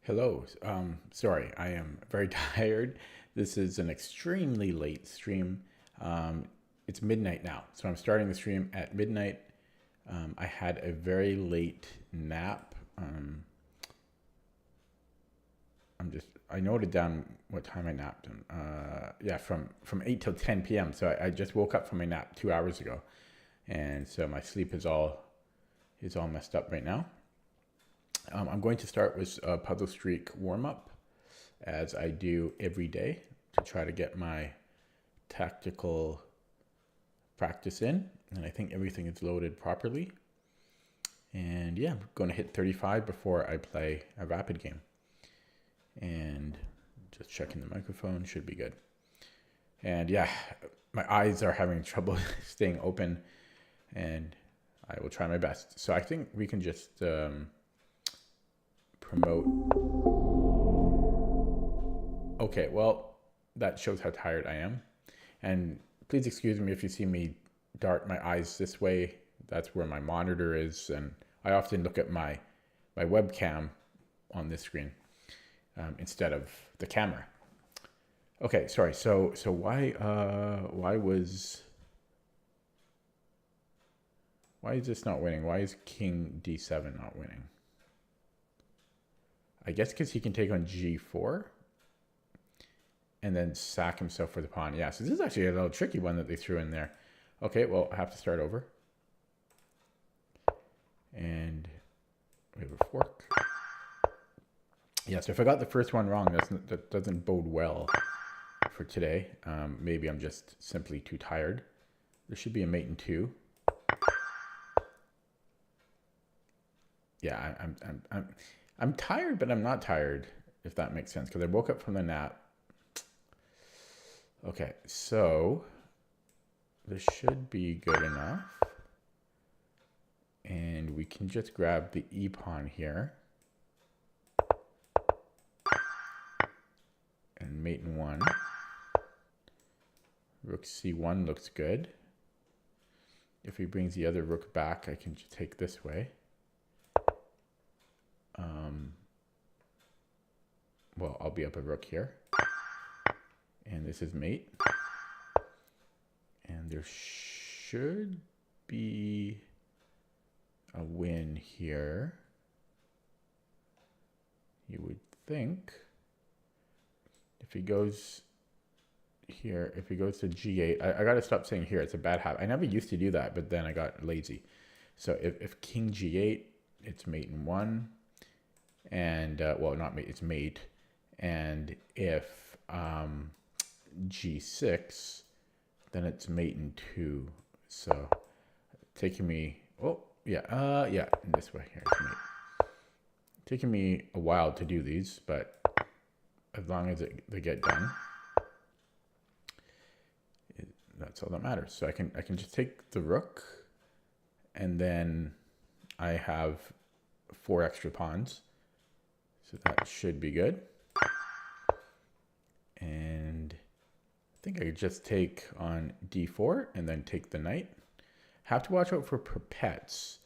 Hello. Sorry, I am very tired. This is an extremely late stream. Um, it's midnight now, so I'm starting the stream at midnight. I had a very late nap. I noted down what time I napped. Yeah, from 8 till 10 p.m. So I just woke up from my nap 2 hours ago, and so my sleep is all messed up right now. I'm going to start with a Puzzle Streak warm-up, as I do every day, to try to get my tactical practice in. And I think everything is loaded properly. And yeah, I'm going to hit 35 before I play a rapid game. And just checking the microphone, should be good. And yeah, my eyes are having trouble staying open, and I will try my best. So I think we can just promote. Okay, well, that shows how tired I am. And please excuse me if you see me dart my eyes this way. That's where my monitor is, and I often look at my webcam on this screen instead of the camera. Okay, sorry. So why is this not winning? Why is King D7 not winning? I guess because he can take on G4 and then sack himself for the pawn. Yeah, so this is actually a little tricky one that they threw in there. Okay, well, I have to start over. And we have a fork. Yeah, so if I got the first one wrong, that doesn't bode well for today. Maybe I'm just simply too tired. There should be a mate in 2. Yeah, I'm tired, but I'm not tired, if that makes sense, because I woke up from the nap. Okay, so this should be good enough. And we can just grab the e-pawn here. And mate in 1. Rook c1 looks good. If he brings the other rook back, I can just take this way. Well, I'll be up a rook here. And this is mate. And there should be a win here. You would think. If he goes here, if he goes to G8, I got to stop saying here. It's a bad habit. I never used to do that, but then I got lazy. So if King G8, it's mate in 1. And, well, not mate, it's mate. And if G6, then it's mate in 2. So taking me, oh, yeah, yeah, in this way here, it's mate. Taking me a while to do these, but as long as they get done, that's all that matters. So I can just take the rook, and then I have 4 extra pawns. So that should be good. And I think I could just take on d4 and then take the knight. Have to watch out for perpets,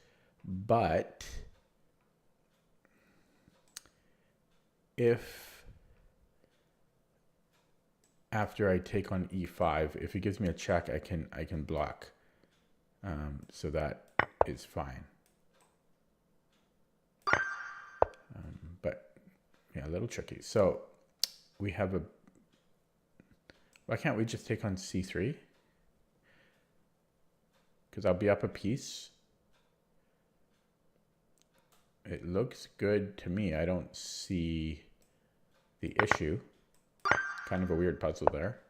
but if after I take on e5, if he gives me a check, I can block. So that is fine. But yeah, a little tricky. So we have a. Why can't we just take on c3? Because I'll be up a piece. It looks good to me. I don't see the issue. Kind of a weird puzzle there.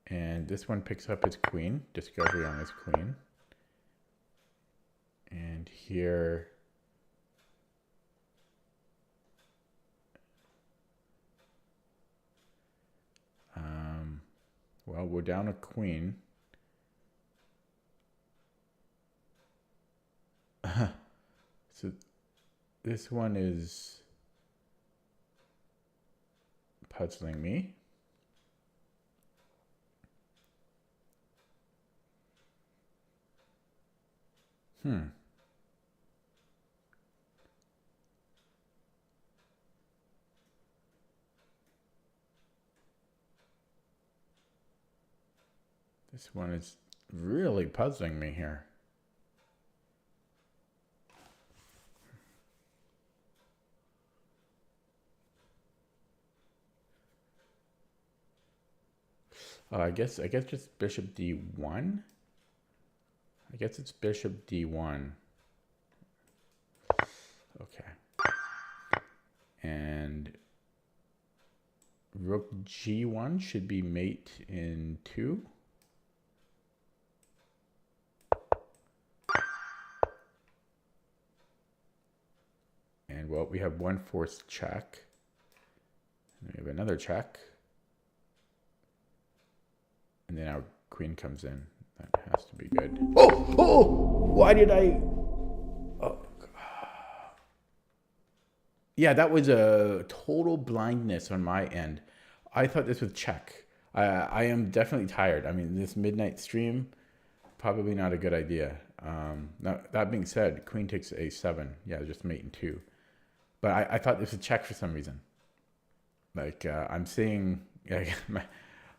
And this one picks up his queen. Discovery on his queen. And here. Well, we're down a queen. So this one is puzzling me. This one is really puzzling me here. I guess just bishop d1. I guess it's bishop d1. Okay. And rook g1 should be mate in 2. And well, we have one forced check. And we have another check. And then our queen comes in. That has to be good. Oh! Oh! Why did I... Oh. Yeah, that was a total blindness on my end. I thought this was check. I am definitely tired. I mean, this midnight stream, probably not a good idea. Now, that being said, queen takes a7. Yeah, just mate in 2. But I thought this was check for some reason. Like, I'm seeing...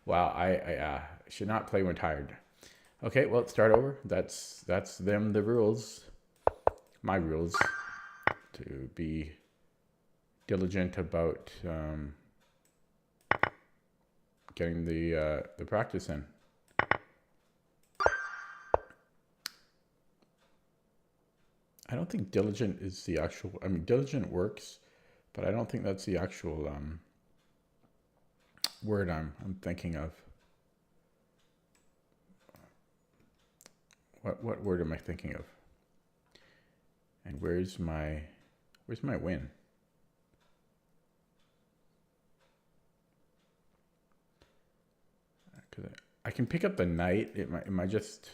Wow, I should not play when tired. Okay, well, let's start over. That's them, the rules. My rules. To be diligent about getting the practice in. I don't think diligent is the actual... I mean, diligent works, but I don't think that's the actual... word I'm thinking of. What word am I thinking of? And where's my win? Because I can pick up the knight. It might just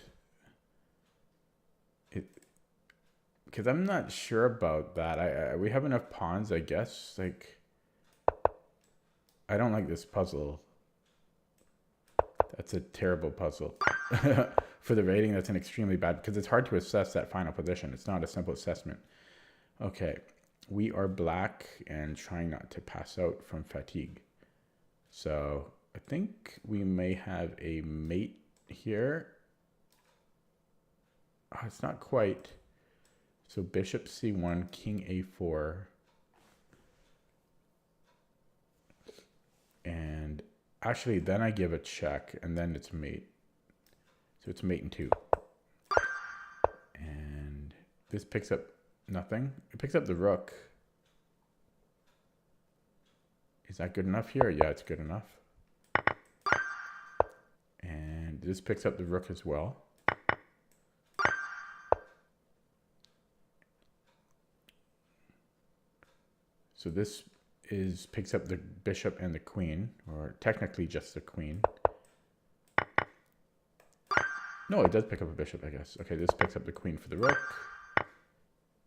because I'm not sure about that. We have enough pawns, I guess. Like, I don't like this puzzle. That's a terrible puzzle. For the rating, that's an extremely bad, because it's hard to assess that final position. It's not a simple assessment. Okay, we are black and trying not to pass out from fatigue. So I think we may have a mate here. Oh, it's not quite. So bishop c1, king a4. And actually, then I give a check, and then it's mate. So it's mate in 2. And this picks up nothing. It picks up the rook. Is that good enough here? Yeah, it's good enough. And this picks up the rook as well. So this picks up the bishop and the queen, or technically just the queen. No, it does pick up a bishop, I guess. Okay, this picks up the queen for the rook.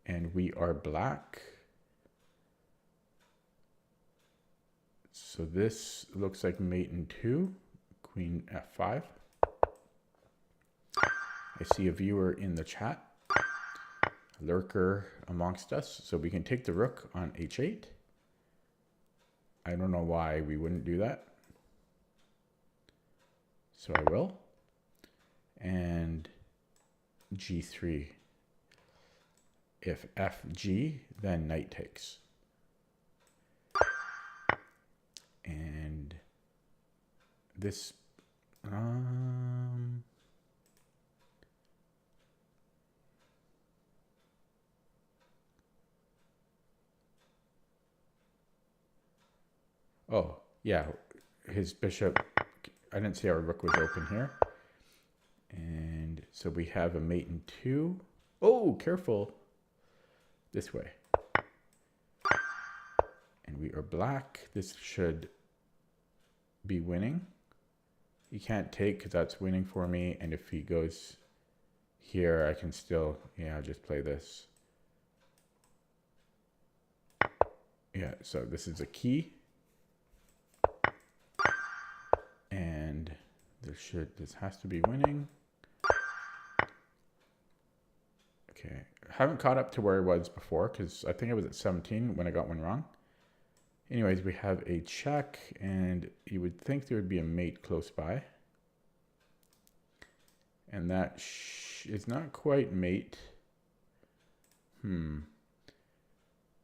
And we are black. So this looks like mate in 2, queen f5. I see a viewer in the chat, a lurker amongst us. So we can take the rook on h8. I don't know why we wouldn't do that. So I will. And g3. If fg, then knight takes. And this... Oh, yeah, his bishop, I didn't see our rook was open here. And so we have a mate in 2. Oh, careful. This way. And we are black. This should be winning. He can't take because that's winning for me. And if he goes here, I can still, yeah, just play this. Yeah, so this is a key. And this has to be winning. Okay, I haven't caught up to where I was before because I think I was at 17 when I got one wrong. Anyways, we have a check, and you would think there would be a mate close by. And that is not quite mate.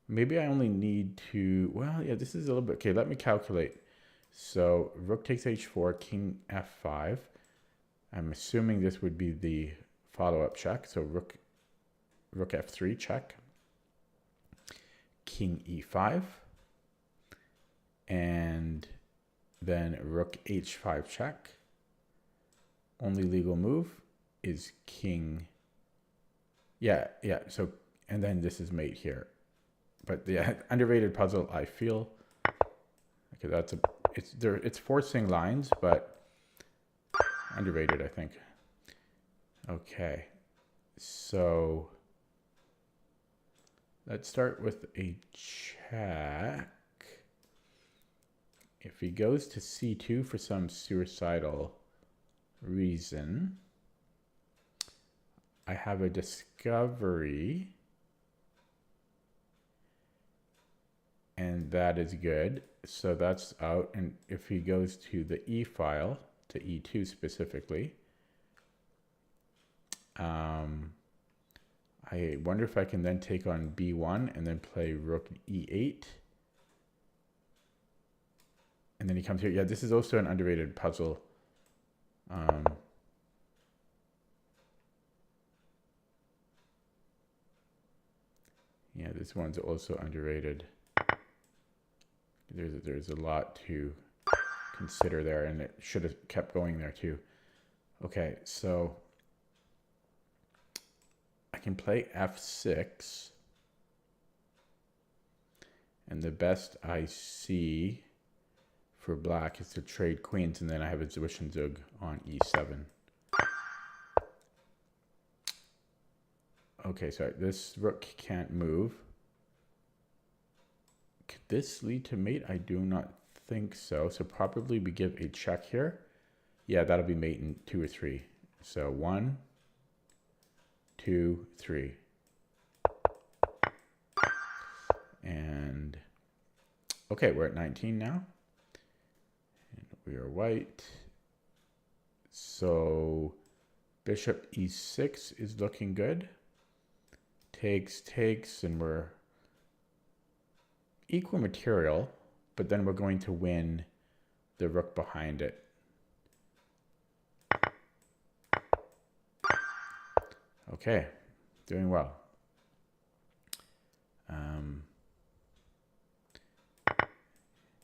Maybe I only need to, well, yeah, this is a little bit, okay, let me calculate. So rook takes h4, king f5. I'm assuming this would be the follow-up check. So rook f3 check. King e5. And then rook h5 check. Only legal move is king. Yeah. So, and then this is mate here. But yeah, underrated puzzle, I feel. Okay, it's forcing lines, but underrated, I think. Okay, so let's start with a check. If he goes to c2 for some suicidal reason, I have a discovery. And that is good. So that's out. And if he goes to the E file, to E2 specifically, I wonder if I can then take on B1 and then play rook E8. And then he comes here. Yeah, this is also an underrated puzzle. Yeah, this one's also underrated. There's a lot to consider there, and it should have kept going there too. Okay, so I can play f6, and the best I see for black is to trade queens, and then I have a Zwischenzug on e7. Okay, so this rook can't move. Could this lead to mate? I do not think so. So probably we give a check here. Yeah, that'll be mate in 2 or 3. So 1, 2, 3. And okay, we're at 19 now. And we are white. So bishop e6 is looking good. Takes, and we're equal material, but then we're going to win the rook behind it. Okay, doing well.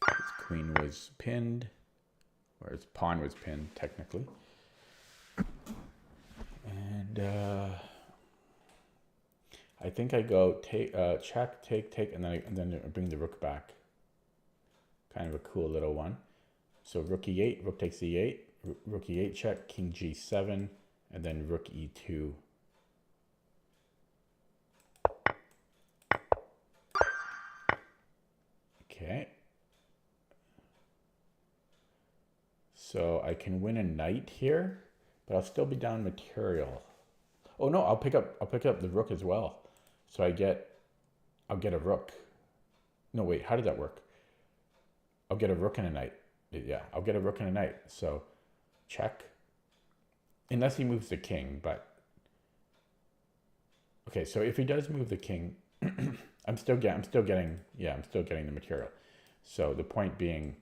His queen was pinned, or his pawn was pinned, technically. And I think I go check, take, and then I bring the rook back. Kind of a cool little one. So rook e8, rook takes e8, rook e8 check, king g7, and then rook e2. Okay. So I can win a knight here, but I'll still be down material. Oh no, I'll pick up the rook as well. So I'll get a rook. No, wait, how did that work? I'll get a rook and a knight. Yeah, I'll get a rook and a knight. So check. Unless he moves the king, but okay, so if he does move the king, I'm still getting the material. So the point being,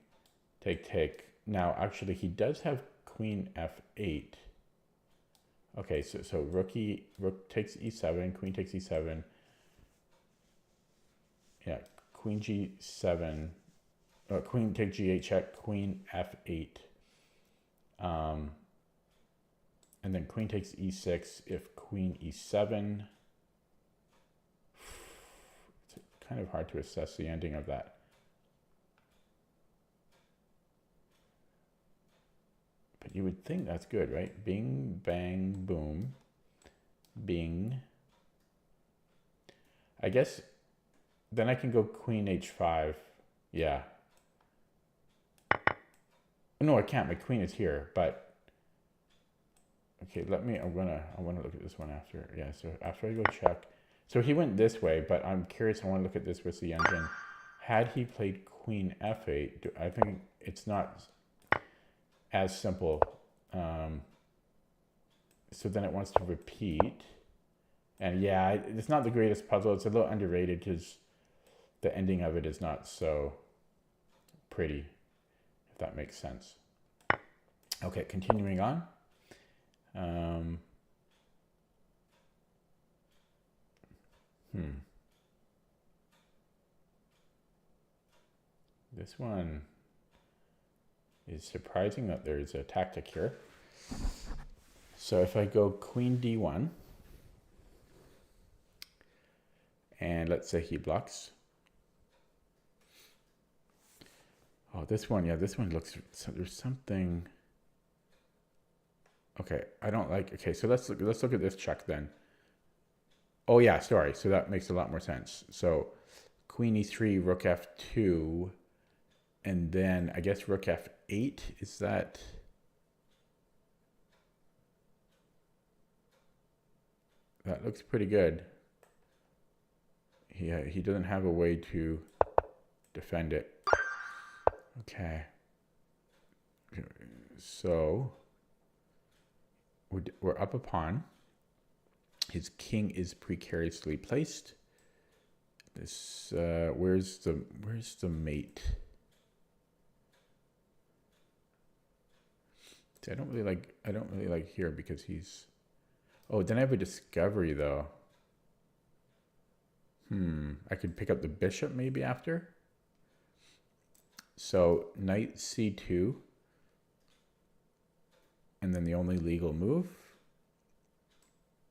take. Now actually he does have queen f8. Okay, so rook takes e7, queen takes e7. Yeah, queen g7, queen takes g8 check, queen f8. And then queen takes e6 if queen e7. It's kind of hard to assess the ending of that. But you would think that's good, right? Bing, bang, boom. Bing. I guess then I can go queen h5. Yeah. No, I can't. My queen is here, but okay, I want to look at this one after. Yeah, so after I go check. So he went this way, but I'm curious. I want to look at this with the engine. Had he played queen f8, I think it's not as simple. So then it wants to repeat. And yeah, it's not the greatest puzzle. It's a little underrated because the ending of it is not so pretty, if that makes sense. Okay, continuing on. This one is surprising that there's a tactic here. So if I go queen d1, and let's say he blocks. Oh, this one, yeah, this one looks, there's something. Okay, I don't like, okay, so let's look at this check then. Oh yeah, sorry, so that makes a lot more sense. So queen e3, rook f2, and then I guess rook f8, is that? That looks pretty good. He doesn't have a way to defend it. Okay. So we're up a pawn. His king is precariously placed. This where's the mate? See, I don't really like here because he's. Oh, then I have a discovery though. I could pick up the bishop maybe after. So knight c2, and then the only legal move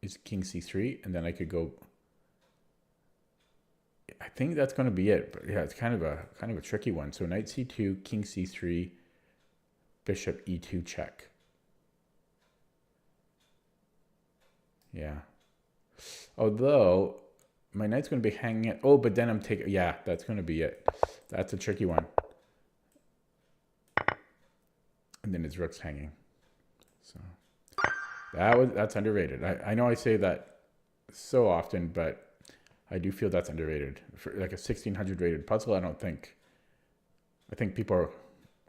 is king c3, and then I could go. I think that's going to be it, but yeah, it's kind of a tricky one. So knight c2, king c3, bishop e2 check. Yeah. Although my knight's going to be hanging it. Oh, but then I'm taking. Yeah, that's going to be it. That's a tricky one. And then his rook's hanging. So that's underrated. I know I say that so often, but I do feel that's underrated. For like a 1600 rated puzzle, I think people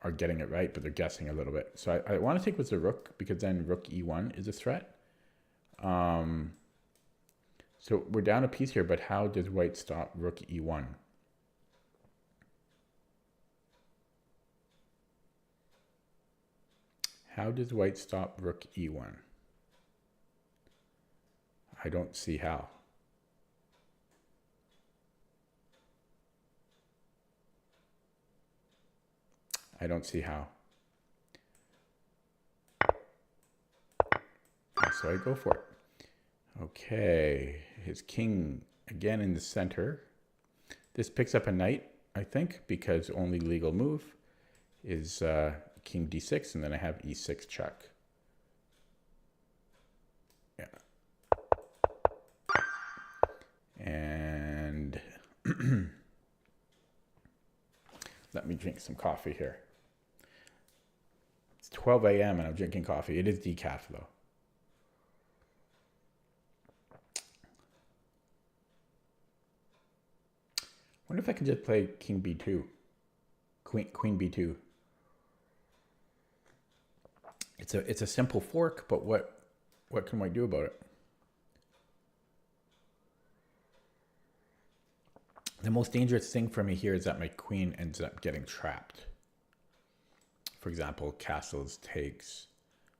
are getting it right, but they're guessing a little bit. So I want to take with the rook because then rook e1 is a threat. So we're down a piece here, but how does white stop rook e1? How does white stop rook e1? I don't see how. I don't see how. So I go for it. Okay, his king again in the center. This picks up a knight, I think, because only legal move is king d6, and then I have e6 check. Yeah. And let me drink some coffee here. It's 12 a.m. and I'm drinking coffee. It is decaf though. I wonder if I can just play king b2, queen b2. It's a simple fork, but what can white do about it? The most dangerous thing for me here is that my queen ends up getting trapped. For example, castles takes,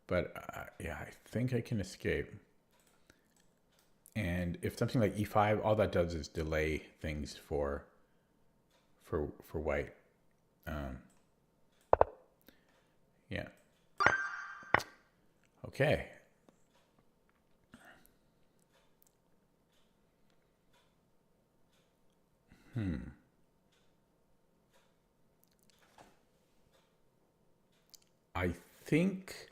but yeah, I think I can escape. And if something like e5, all that does is delay things for white. Yeah. Okay. I think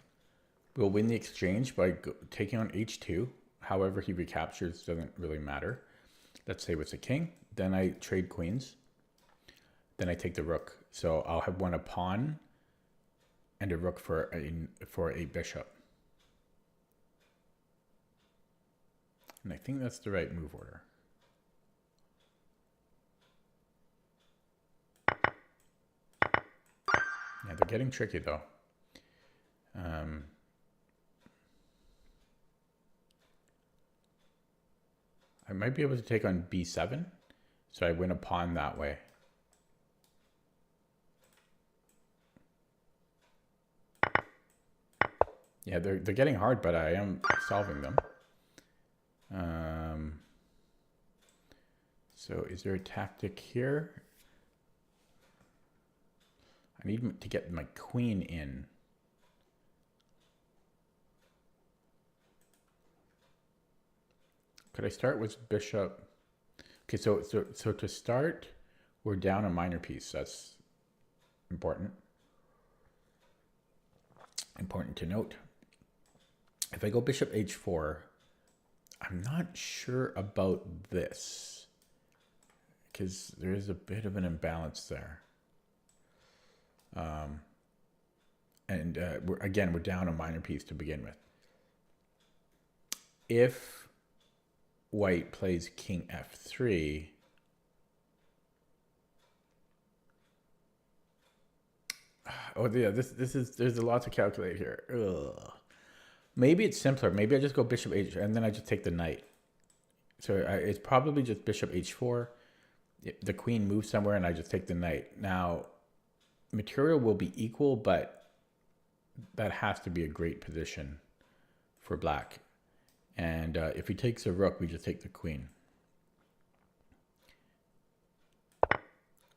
we'll win the exchange by taking on h2. However he recaptures doesn't really matter. Let's say with the king. Then I trade queens. Then I take the rook. So I'll have won a pawn and a rook for a bishop. And I think that's the right move order. Yeah, they're getting tricky though. I might be able to take on b7. So I win a pawn that way. Yeah, they're getting hard, but I am solving them. So is there a tactic here? I need to get my queen in. Could I start with bishop? Okay, so to start, we're down a minor piece. That's important. Important to note. If I go bishop h4, I'm not sure about this because there is a bit of an imbalance there. We're down a minor piece to begin with. If white plays king f3, oh yeah, there's a lot to calculate here. Ugh. Maybe it's simpler. Maybe I just go bishop h and then I just take the knight. So it's probably just bishop h4. The queen moves somewhere and I just take the knight. Now, material will be equal, but that has to be a great position for black. And if he takes a rook, we just take the queen.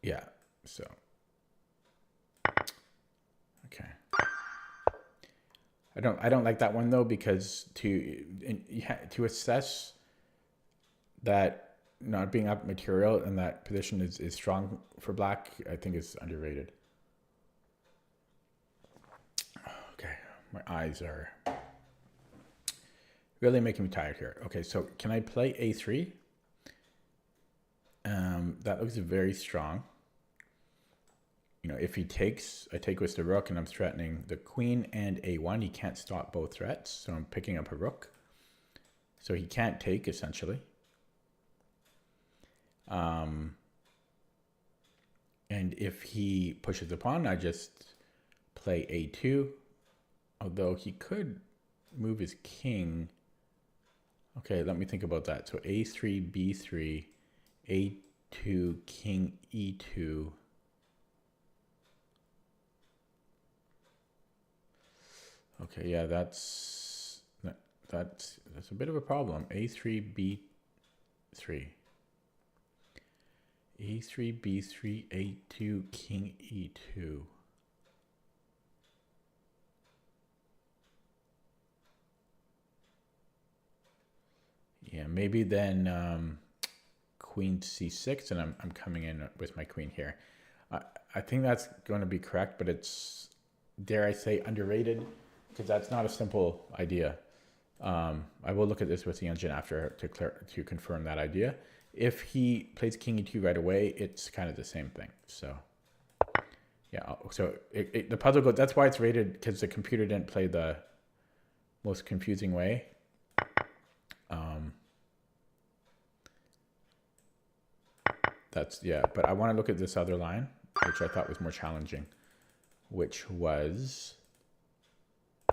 Yeah, so. Okay. I don't like that one though, because to assess that not being up material and that position is strong for black, I think is underrated. Okay, my eyes are really making me tired here. Okay, so can I play a3? That looks very strong. You know, if he takes, I take with the rook and I'm threatening the queen and a1. He can't stop both threats, so I'm picking up a rook. So he can't take, essentially. And if he pushes the pawn, I just play a2. Although he could move his king. Okay, let me think about that. So a3, b3, a2, king e2. Okay, yeah, that's a bit of a problem. A3, B3. A3, B3, A2, king E2. Yeah, maybe then queen C6, and I'm coming in with my queen here. I think that's going to be correct, but it's, dare I say, underrated. Because that's not a simple idea. I will look at this with the engine after to confirm that idea. If he plays king e2 right away, it's kind of the same thing. So yeah, so the puzzle goes. That's why it's rated, because the computer didn't play the most confusing way. But I want to look at this other line, which I thought was more challenging, which was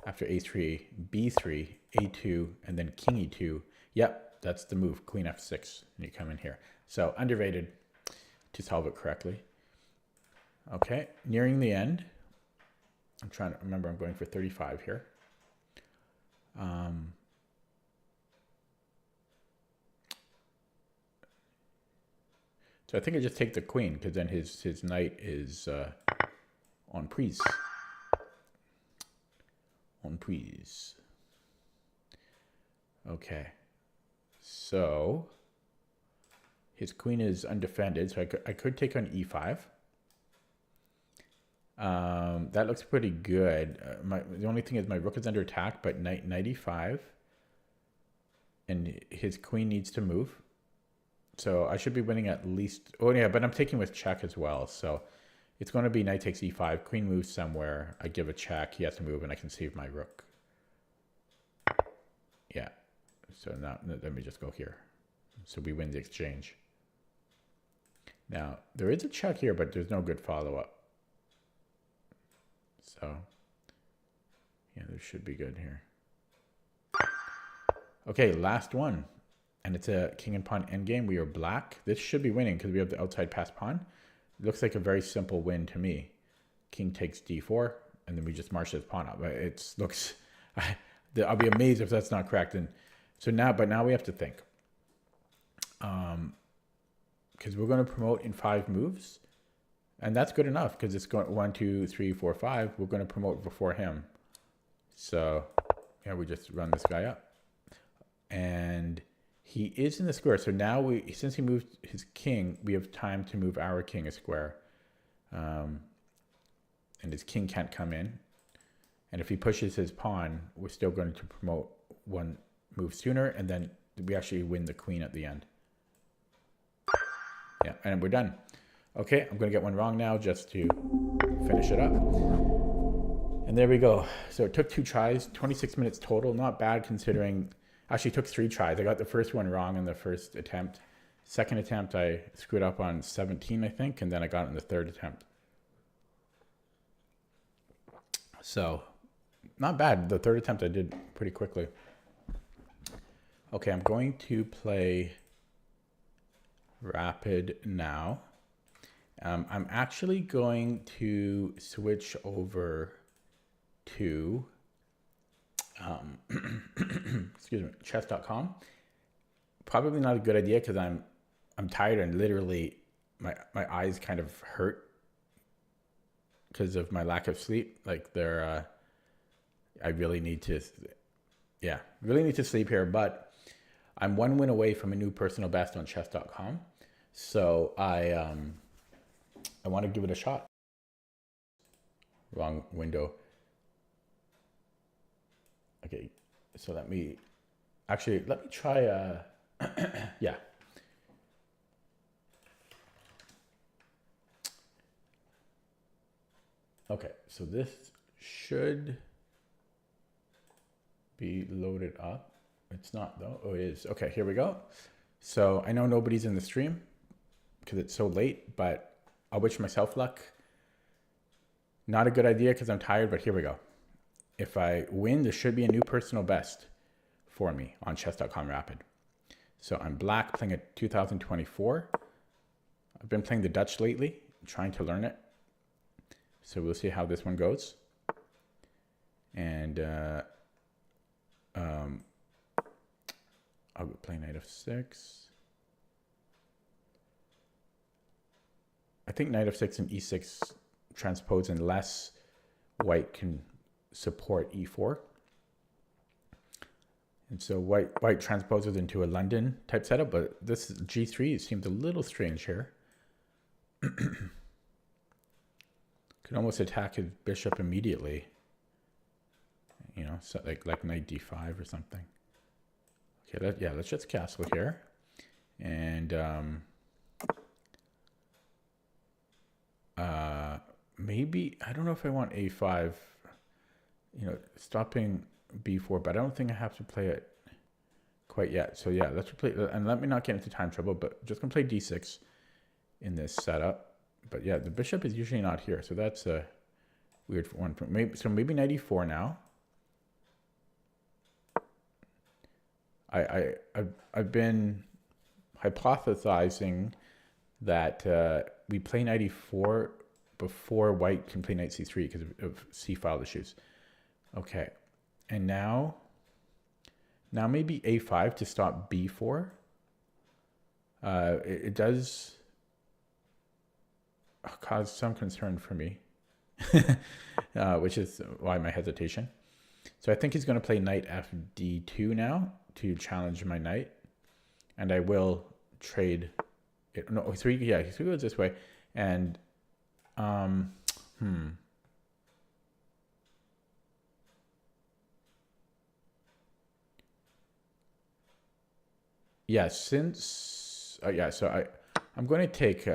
after a3, b3, a2, and then king e2. Yep, that's the move, queen f6, and you come in here. So underrated to solve it correctly. Okay, nearing the end. I'm trying to remember, I'm going for 35 here. So I think I just take the queen, because then his knight is on prise. On prise. Okay. So his queen is undefended, so I could take on e5. That looks pretty good. The only thing is my rook is under attack, but knight e5. And his queen needs to move. So I should be winning at least... Oh, yeah, but I'm taking with check as well. So it's going to be knight takes e5. Queen moves somewhere. I give a check. He has to move, and I can save my rook. Yeah. So now let me just go here. So we win the exchange. Now, there is a check here, but there's no good follow-up. So, yeah, this should be good here. Okay, last one. and it's a king and pawn endgame. We are black. This should be winning because we have the outside pass pawn. It looks like a very simple win to me. King takes d4, and then we just march this pawn up. It looks, I'll be amazed if that's not correct. And so now, but now we have to think. Because we're going to promote in 5 moves, and that's good enough because it's going 1, 2, 3, 4, 5. We're going to promote before him. So yeah, we just run this guy up, and he is in the square. So now since he moved his king, we have time to move our king a square. And his king can't come in. And if he pushes his pawn, we're still going to promote 1 move sooner, and then we actually win the queen at the end. Yeah, and we're done. Okay, I'm going to get one wrong now just to finish it up. And there we go. So it took 2 tries, 26 minutes total. Not bad considering, actually took 3 tries. I got the first one wrong in the first attempt. Second attempt, I screwed up on 17, I think, and then I got it in the 3rd attempt. So not bad. The 3rd attempt I did pretty quickly. Okay, I'm going to play Rapid now. I'm actually going to switch over to excuse me, chess.com. Probably not a good idea because I'm tired and literally my eyes kind of hurt because of my lack of sleep. Like I really need to sleep here, but I'm 1 win away from a new personal best on chess.com. So I want to give it a shot. Wrong window. Okay, so let me try yeah. Okay, so this should be loaded up. It's not though. Oh, it is. Okay, here we go. So I know nobody's in the stream because it's so late, but I'll wish myself luck. Not a good idea because I'm tired, but here we go. If I win, there should be a new personal best for me on chess.com Rapid. So I'm black, playing at 2024. I've been playing the Dutch lately, trying to learn it. So we'll see how this one goes. And I'll play knight f6. I think knight f6 and e6 transpose unless white can support e4. And so white transposes into a London type setup, but this g3 seems a little strange here. Could almost attack his bishop immediately. You know, so like knight d5 or something. Okay, let's just castle here. And maybe, I don't know if I want a5, you know, stopping b4, but I don't think I have to play it quite yet. So yeah, let's play, and let me not get into time trouble, but just gonna play d6 in this setup. But yeah, the bishop is usually not here, so that's a weird one. Maybe knight e4 now. I've been hypothesizing that we play knight e4 before white can play knight c3 because of c-file issues. Okay, and now maybe a5 to stop b4. It does cause some concern for me, which is why my hesitation. So I think he's going to play knight fd2 now to challenge my knight, and I will trade it. No, so he goes this way, and yeah, since so I'm going to take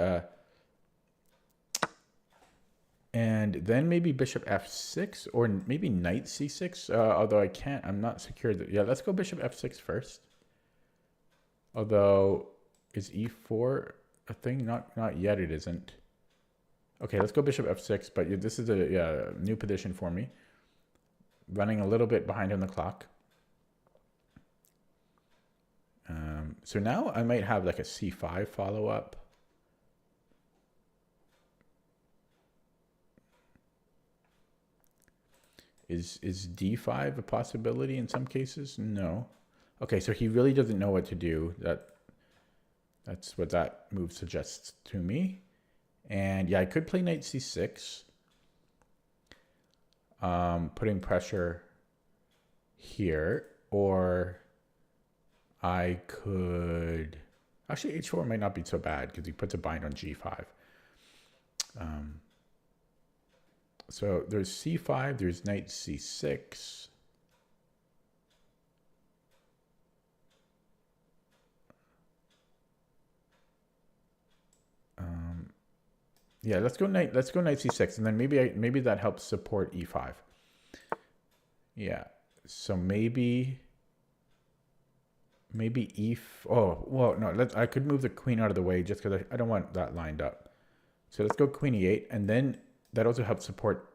and then maybe bishop f6 or maybe knight c6, although I'm not secure that. Yeah, let's go bishop f6 first. Although, is e4 a thing? Not yet, it isn't. Okay, let's go bishop f6, but this is a new position for me. Running a little bit behind on the clock. So now I might have like a c5 follow up. Is d5 a possibility in some cases? No. Okay, so he really doesn't know what to do. That's what that move suggests to me. And yeah, I could play knight c6, putting pressure here, or I could actually h4 might not be so bad because he puts a bind on g5. So there's c5, there's knight c6. Yeah, let's go knight c6, and then maybe that helps support e5. Yeah, so maybe oh, well, no, I could move the queen out of the way just because I don't want that lined up. So let's go queen e8, and then that also helps support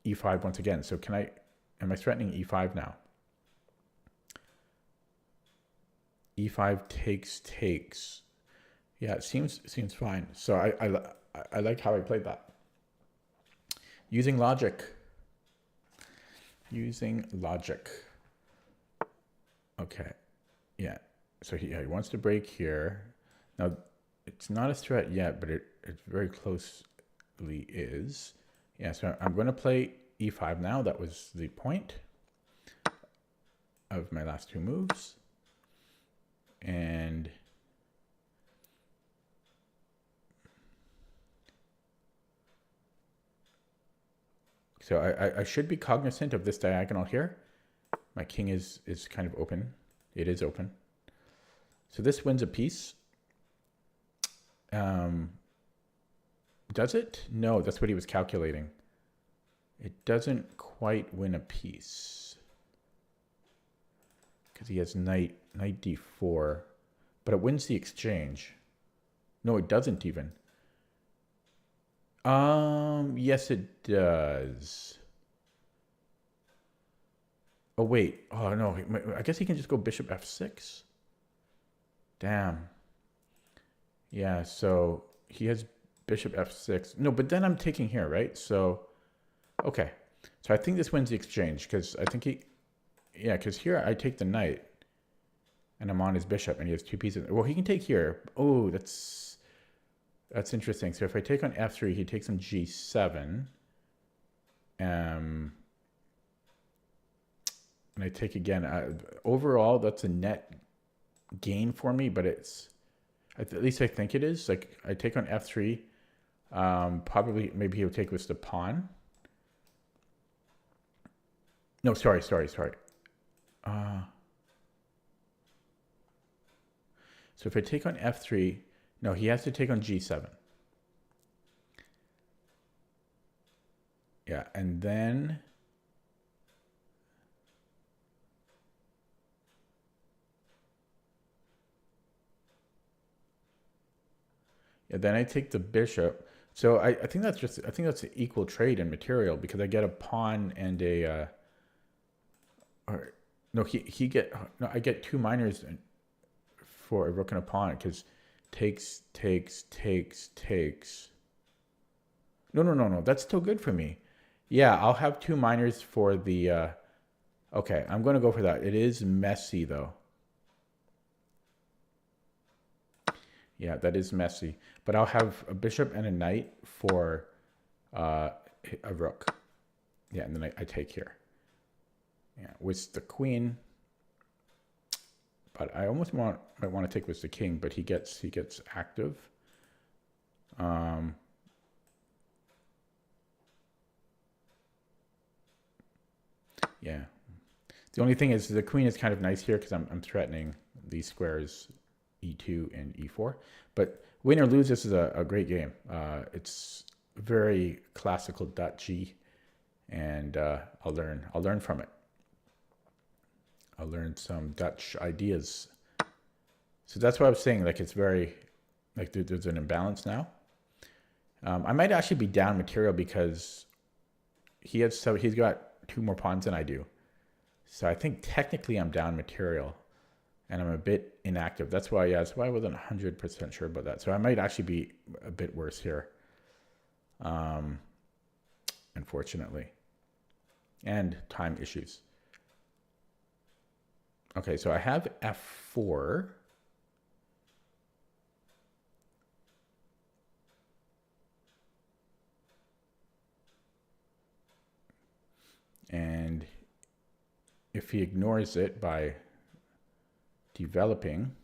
e5 once again. So am I threatening e5 now? e5 takes. Yeah, it seems fine. So I like how I played that. Using logic. Okay. Yeah. So he wants to break here. Now, it's not a threat yet, but it very closely is. Yeah, so I'm going to play e5 now. That was the point of my last two moves. And so I should be cognizant of this diagonal here. My king is kind of open. It is open. So this wins a piece. Does it? No, that's what he was calculating. It doesn't quite win a piece because he has knight d4, but it wins the exchange. No, it doesn't even. Yes, it does. Oh, wait. Oh, no. I guess he can just go bishop f6. Damn. Yeah, so he has bishop f6. No, but then I'm taking here, right? So, okay. So I think this wins the exchange because I think because here I take the knight and I'm on his bishop and he has two pieces. Well, he can take here. Oh, that's interesting. So if I take on f3, he takes on g7. And I take again. Overall, that's a net gain for me, but at least I think it is. Like I take on f3. Probably, maybe he'll take with the pawn. No, sorry. So if I take on f3, no, he has to take on g7. Yeah, and then I take the bishop. So I think that's an equal trade in material because I get a pawn and a I get two minors for a rook and a pawn because takes. No. That's still good for me. Yeah, I'll have two minors for the. Okay, I'm going to go for that. It is messy though. Yeah, that is messy. But I'll have a bishop and a knight for a rook. Yeah, and then I take here. Yeah, with the queen. But I almost might want to take with the king, but he gets active. Yeah. The only thing is the queen is kind of nice here because I'm threatening these squares e2 and e4. But win or lose, this is a great game. It's very classical Dutchy, and I'll learn from it. I'll learn some Dutch ideas. So that's what I was saying. Like it's very, like there's an imbalance now. I might actually be down material because he's got two more pawns than I do. So I think technically I'm down material. and I'm a bit inactive. That's why, yeah, that's why I wasn't 100% sure about that. So I might actually be a bit worse here, unfortunately, and time issues. Okay, so I have F4. And if he ignores it by developing,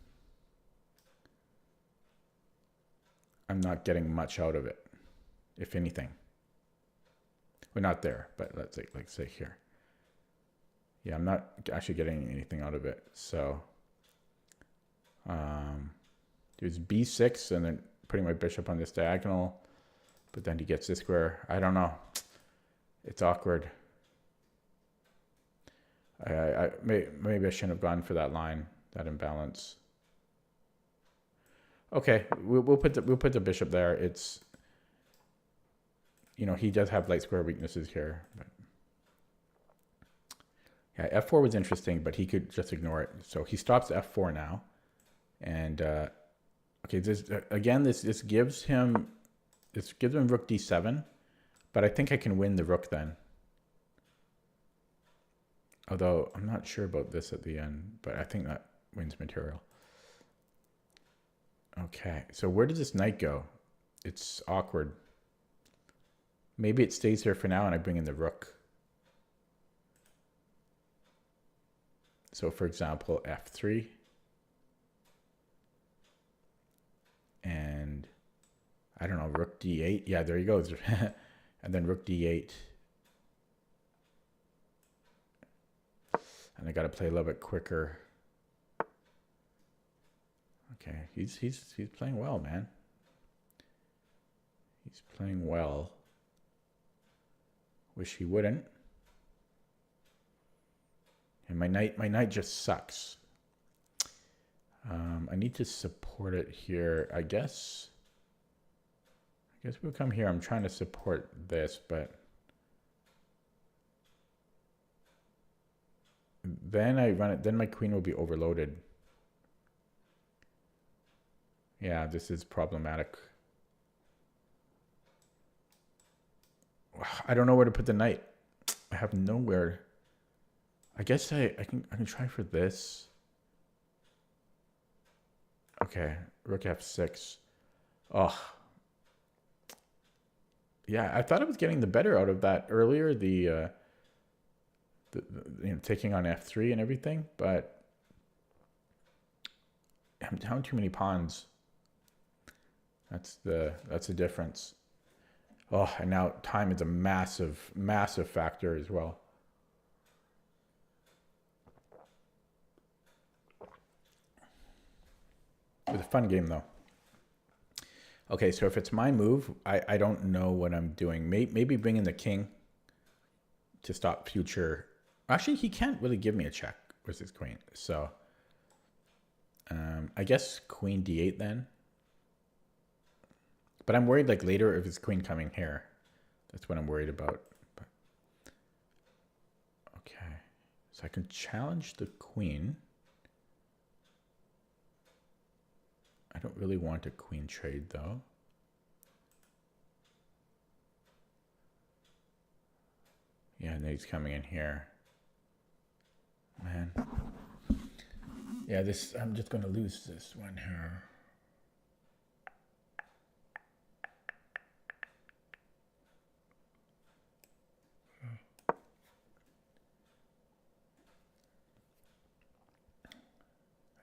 I'm not getting much out of it, if anything. We're not there, but let's say here. Yeah, I'm not actually getting anything out of it. So there's B6 and then putting my bishop on this diagonal, but then he gets this square. I don't know. It's awkward. Maybe I shouldn't have gone for that line, that imbalance. Okay, we'll put the bishop there. It's, you know, he does have light square weaknesses here. But yeah, F4 was interesting, but he could just ignore it. So he stops F4 now, and okay, this again, this gives him Rook D7, but I think I can win the Rook then. Although I'm not sure about this at the end, but I think that wins material. Okay, so where does this knight go? It's awkward. Maybe it stays here for now and I bring in the rook. So for example, F3. And I don't know, Rook D8. Yeah, there he goes. And then Rook D8. And I got to play a little bit quicker. Okay, he's playing well, man. He's playing well. Wish he wouldn't. And my knight just sucks. I need to support it here. I guess we'll come here. I'm trying to support this, but then I run it. Then my queen will be overloaded. Yeah, this is problematic. I don't know where to put the knight. I have nowhere. I guess I can try for this. Okay, Rook F6. Oh. Yeah, I thought I was getting the better out of that earlier, the you know, taking on F3 and everything, but I'm down too many pawns. That's the difference. Oh, and now time is a massive, massive factor as well. It was a fun game though. Okay, so if it's my move, I don't know what I'm doing. Maybe bring in the king to stop future. Actually, he can't really give me a check with his queen. So I guess queen D8 then. But I'm worried like later if his queen coming here. That's what I'm worried about. But, okay, so I can challenge the queen. I don't really want a queen trade though. Yeah, and then he's coming in here. Man. Yeah, I'm just gonna lose this one here.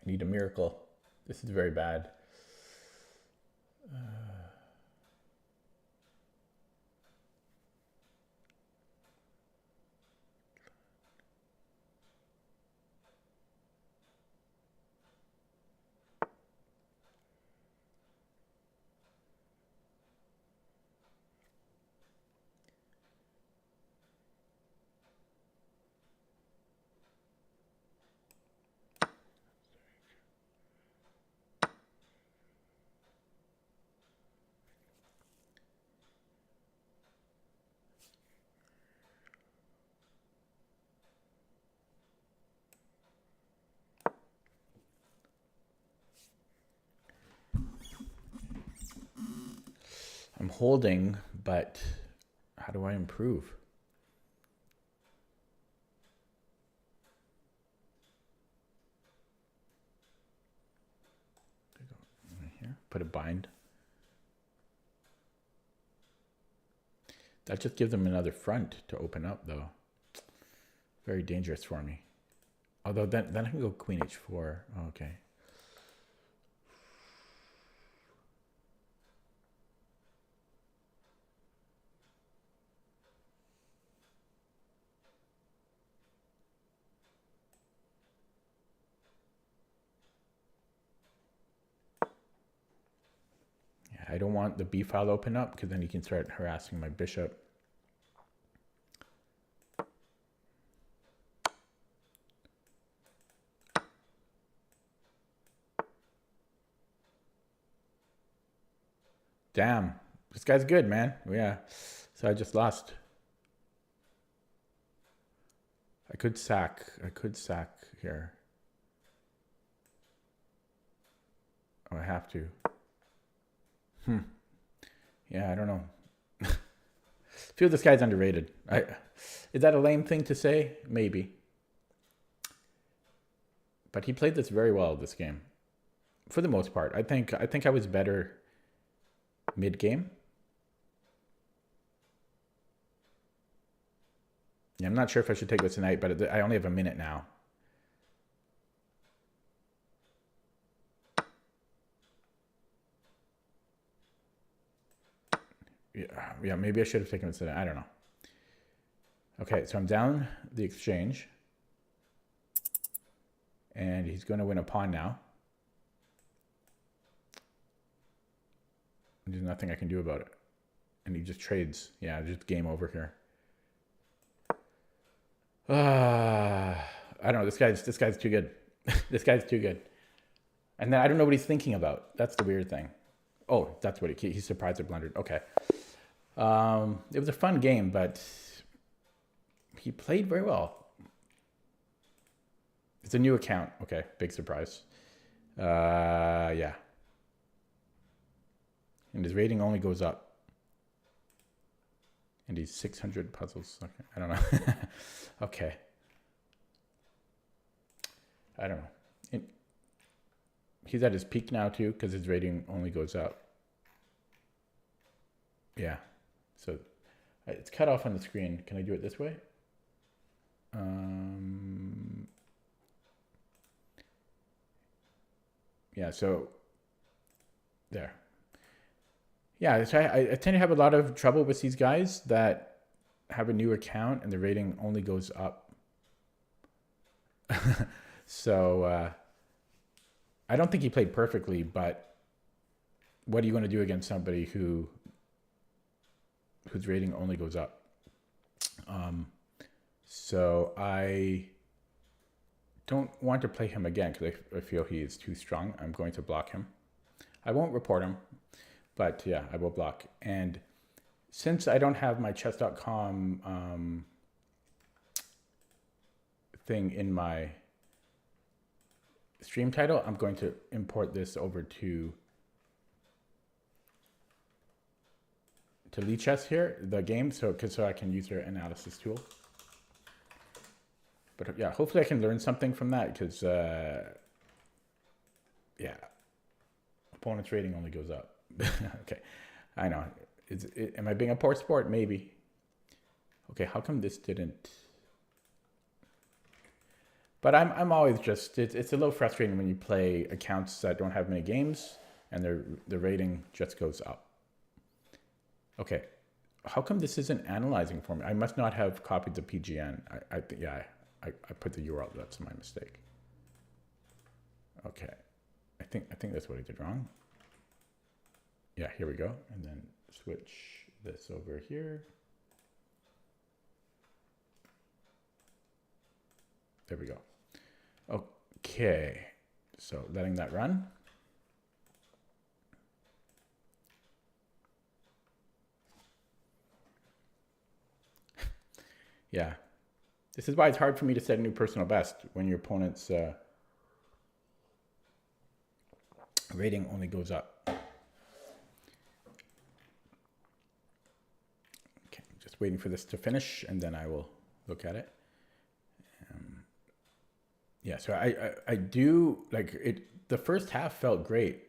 I need a miracle. This is very bad. I'm holding, but how do I improve? Here, put a bind. That just gives them another front to open up, though. Very dangerous for me. Although then I can go queen h4. Oh, okay. I don't want the b file open up because then you can start harassing my bishop. Damn, this guy's good, man. Yeah, so I just lost. I could sack here. Oh, I have to. Yeah, I don't know. I feel this guy's underrated. Is that a lame thing to say? Maybe. But he played this very well this game. For the most part. I think I was better mid-game. Yeah, I'm not sure if I should take this tonight, but I only have a minute now. Yeah, maybe I should have taken it tonight. I don't know. Okay, so I'm down the exchange. And he's going to win a pawn now. There's nothing I can do about it. And he just trades. Yeah, just game over here. I don't know. This guy's too good. This guy's too good. And then I don't know what he's thinking about. That's the weird thing. Oh, that's what he's surprised or blundered. Okay. It was a fun game, but he played very well. It's a new account. Okay, big surprise. Yeah. And his rating only goes up. And he's 600 puzzles. Okay, I don't know. Okay. I don't know. He's at his peak now too, because his rating only goes up. Yeah. So it's cut off on the screen. Can I do it this way? Yeah, so there. Yeah, so I tend to have a lot of trouble with these guys that have a new account and the rating only goes up. So I don't think he played perfectly, but what are you going to do against somebody whose rating only goes up? So I don't want to play him again because I feel he is too strong. I'm going to block him. I won't report him, but yeah, I will block. And since I don't have my chess.com thing in my stream title, I'm going to import this over to Lichess here, the game, so I can use their analysis tool. But yeah, hopefully I can learn something from that because, yeah, opponent's rating only goes up. Okay, I know. Am I being a poor sport? Maybe. Okay, how come this didn't? But I'm always just, it's a little frustrating when you play accounts that don't have many games and the rating just goes up. Okay, how come this isn't analyzing for me? I must not have copied the PGN. I put the URL. That's my mistake. Okay, I think that's what I did wrong. Yeah, here we go. And then switch this over here. There we go. Okay, so letting that run. Yeah, this is why it's hard for me to set a new personal best when your opponent's rating only goes up. waiting for this to finish, and then I will look at it. Yeah, so I do like it. The first half felt great,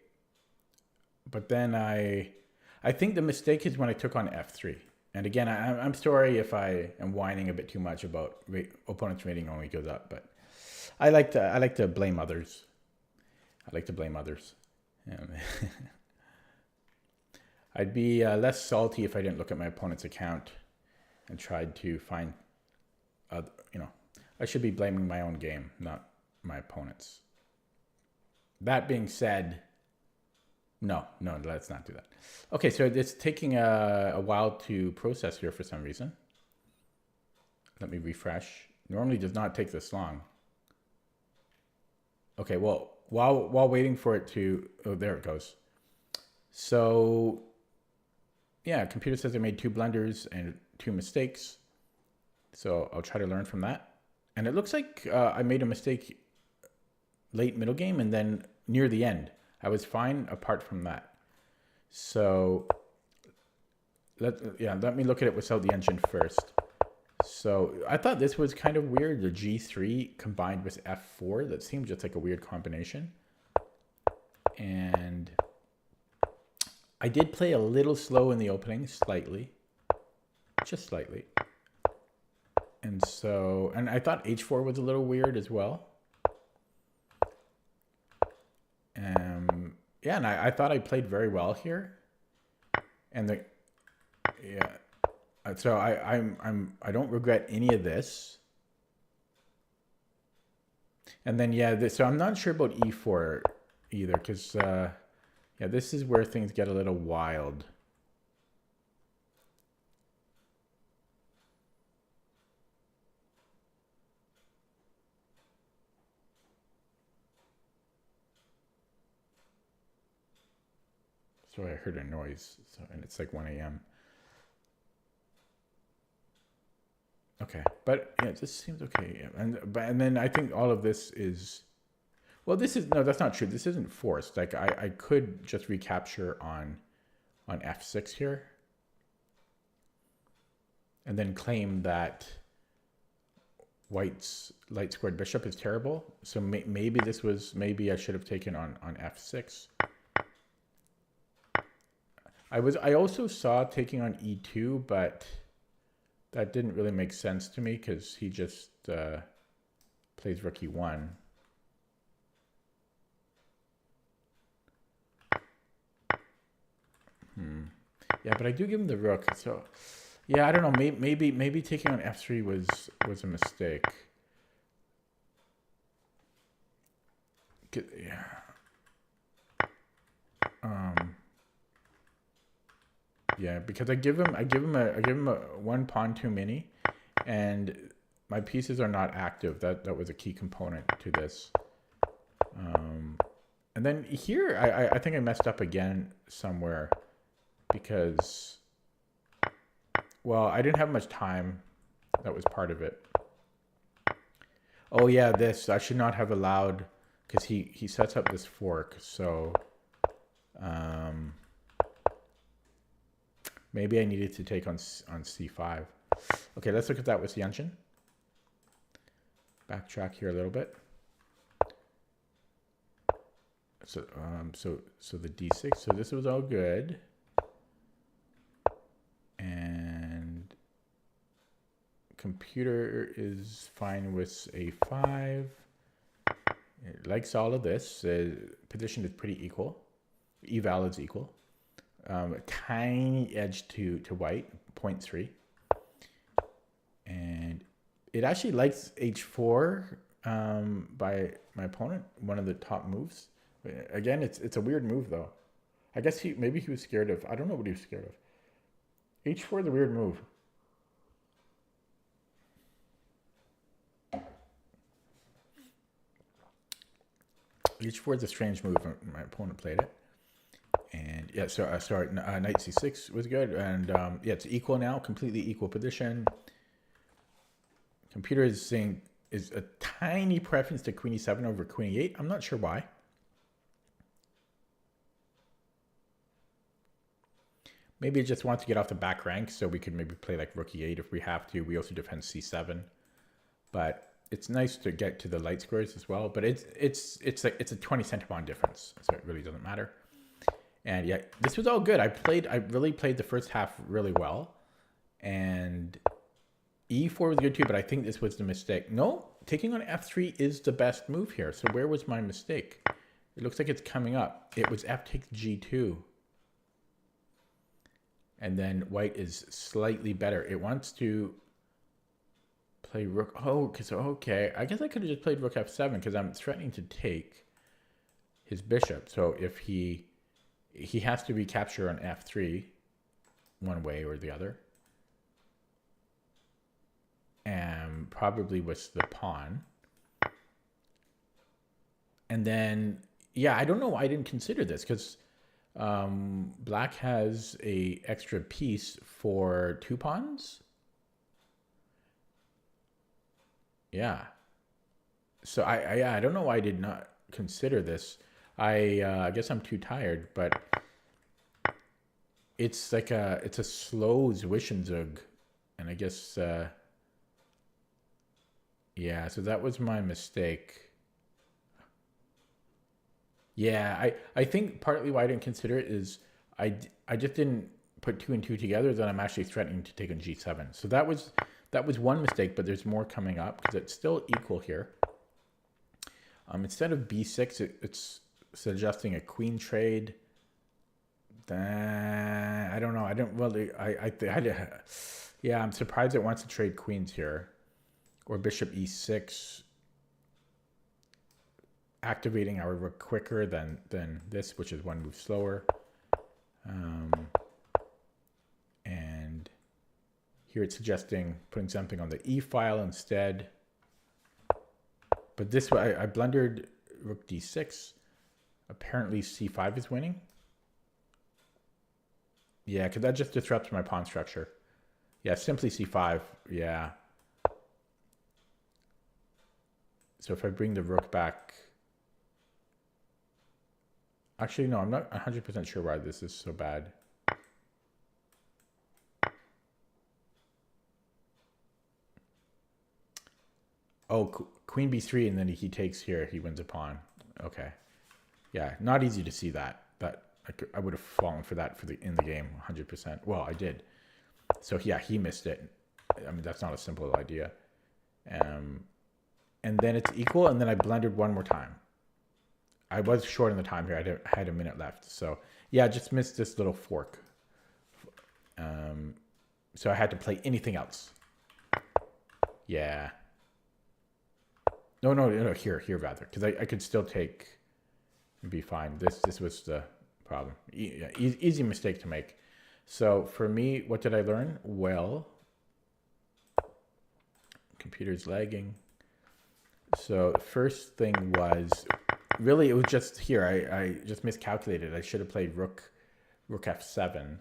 but then I think the mistake is when I took on f3. And again, I'm sorry if I am whining a bit too much about opponent's rating only goes up, but I like to blame others. I like to blame others. I'd be less salty if I didn't look at my opponent's account and tried to find, I should be blaming my own game, not my opponent's. That being said, no, let's not do that. Okay, so it's taking a while to process here for some reason. Let me refresh. Normally does not take this long. Okay, well, while waiting for it to, oh, there it goes. So, yeah, computer says I made 2 blunders and 2 mistakes. So I'll try to learn from that. And it looks like I made a mistake late middle game and then near the end. I was fine apart from that. So let me look at it without the engine first. So I thought this was kind of weird, the G3 combined with F4. That seemed just like a weird combination. And I did play a little slow in the opening, slightly, just slightly. And so, and I thought H4 was a little weird as well. Yeah, and I thought I played very well here. And so I don't regret any of this. And then so I'm not sure about E4 either, because this is where things get a little wild. So I heard a noise, and it's like 1 a.m. Okay, but yeah, this seems okay. Yeah. And then I think all of this is, well, that's not true. This isn't forced. Like I could just recapture on F6 here, and then claim that White's light squared bishop is terrible. So maybe I should have taken on F6. I also saw taking on E2, but that didn't really make sense to me because he just plays rook E1. Yeah, but I do give him the rook. So yeah, I don't know. Maybe taking on F3 was a mistake. Yeah. Yeah, because I give him a 1 pawn too many, and my pieces are not active. That was a key component to this. And then here, I think I messed up again somewhere because, well, I didn't have much time. That was part of it. Oh yeah, I should not have allowed, because he sets up this fork. So maybe I needed to take on C5. Okay, let's look at that with the engine. Backtrack here a little bit. So so the D6. So this was all good. And computer is fine with A5. It likes all of this. Position is pretty equal. Eval is equal. A tiny edge to white, 0.3. And it actually likes H4 by my opponent, one of the top moves. Again, it's a weird move though. I guess maybe he was scared of, I don't know what he was scared of. H4 is a weird move. H4 is a strange move. My opponent played it. And yeah, so knight c6 was good. And yeah, it's equal now, completely equal position. Computer is saying is a tiny preference to queen e7 over queen e8. I'm not sure why. Maybe it just wants to get off the back rank, so we could maybe play like rook e8 if we have to. We also defend c7, but it's nice to get to the light squares as well. But it's a 20 centibond difference, so it really doesn't matter. And yeah, this was all good. I really played the first half really well, and e4 was good too. But I think this was the mistake. No, taking on f3 is the best move here. So where was my mistake? It looks like it's coming up. It was f takes g2. And then white is slightly better. It wants to play rook. Oh, okay. I guess I could have just played rook f7 because I'm threatening to take his bishop. So if he has to recapture on f3 one way or the other. And probably with the pawn. And then, yeah, I don't know why I didn't consider this because black has a extra piece for 2 pawns. Yeah. So I don't know why I did not consider this. I guess I'm too tired, but it's like it's a slow Zwischenzug, and I guess yeah. So that was my mistake. Yeah, I think partly why I didn't consider it is I just didn't put 2 and 2 together. Then I'm actually threatening to take on g7. So that was one mistake, but there's more coming up because it's still equal here. Instead of b6, it's suggesting a queen trade. I don't know. I don't really. Yeah, I'm surprised it wants to trade queens here, or bishop e6. Activating our rook quicker than this, which is one move slower. And here it's suggesting putting something on the e file instead. But this way, I blundered rook d6. Apparently c5 is winning. Yeah, because that just disrupts my pawn structure. Yeah, simply c5. Yeah. So if I bring the rook back... Actually, no, I'm not 100% sure why this is so bad. Oh, queen b3, and then he takes here. He wins a pawn. Okay. Yeah, not easy to see that. But I would have fallen for that in the game, 100%. Well, I did. So yeah, he missed it. I mean, that's not a simple idea. And then it's equal, and then I blundered one more time. I was short on the time here. I had a minute left. So yeah, I just missed this little fork. So I had to play anything else. Yeah. No, here rather. Because I could still take and be fine. This was the problem. Easy mistake to make. So for me, what did I learn? Well, computer's lagging. So the first thing was... Really, it was just here. I just miscalculated. I should have played rook f7,